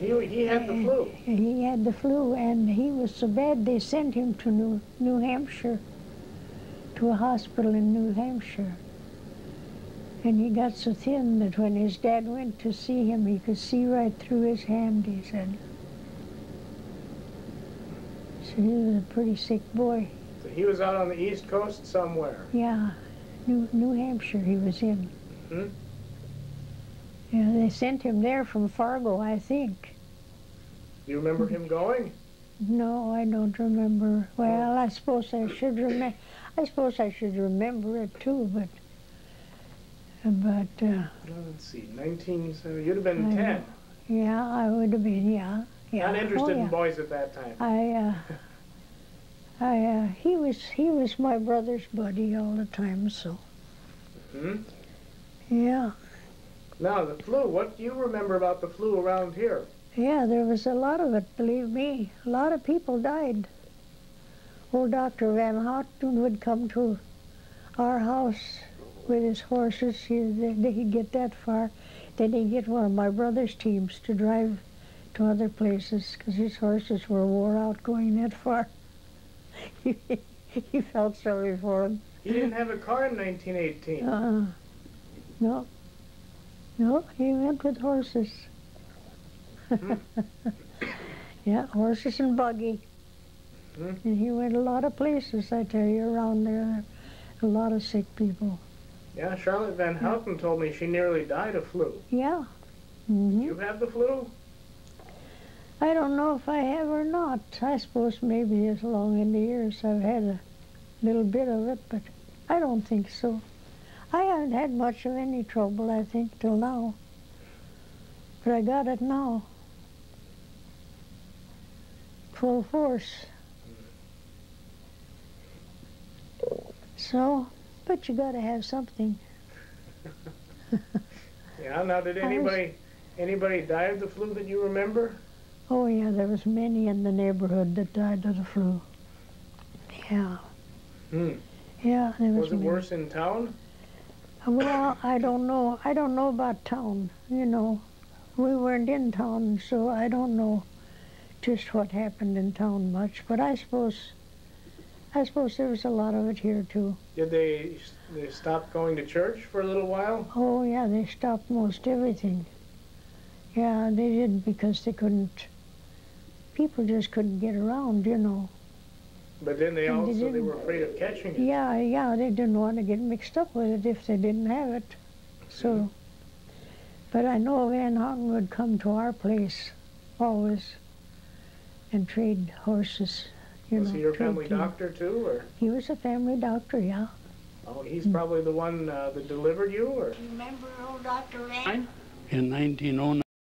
He had the flu. He had the flu, and he was so bad they sent him to New Hampshire, to a hospital in New Hampshire. And he got so thin that when his dad went to see him, he could see right through his hand, he said. So he was a pretty sick boy. So he was out on the East Coast somewhere. Yeah, New Hampshire he was in. Hmm? Yeah, they sent him there from Fargo, I think. Do you remember him going? No, I don't remember. Well, I suppose I should remember. I suppose I should remember it too, but. Let's see, 1970. You'd have been 10. Yeah, I would have been. Yeah. Not interested yeah. in boys at that time. He was my brother's buddy all the time, so. Hmm? Yeah. Now, the flu, what do you remember about the flu around here? Yeah, there was a lot of it, believe me. A lot of people died. Old Dr. Van Houten would come to our house with his horses. He'd get that far. Then he'd get one of my brother's teams to drive to other places because his horses were wore out going that far. He felt sorry for him. He didn't have a car in 1918. No. No, he went with horses. Yeah, horses and buggy. And he went a lot of places, I tell you, around there. A lot of sick people. Yeah, Charlotte Van Houten told me she nearly died of flu. Yeah. Did you have the flu? I don't know if I have or not. I suppose maybe as long in the years I've had a little bit of it, but I don't think so. I haven't had much of any trouble, I think, till now. But I got it now. Full force. So, but you gotta have something. Yeah, now did anybody die of the flu that you remember? Oh yeah, there was many in the neighborhood that died of the flu. Yeah. Yeah, there was it many. Worse in town? Well, I don't know. I don't know about town, you know. We weren't in town, so I don't know just what happened in town much. But I suppose there was a lot of it here too. Did they stop going to church for a little while? Oh yeah, they stopped most everything. Yeah, they did because they couldn't. People just couldn't get around, you know. But then they were afraid of catching it. Yeah, they didn't want to get mixed up with it if they didn't have it. So, but I know Van Houten would come to our place always and trade horses. Was he your family doctor too, or? He was a family doctor, yeah. Oh, he's probably the one that delivered you, or? Remember old Dr. Van? In 1909.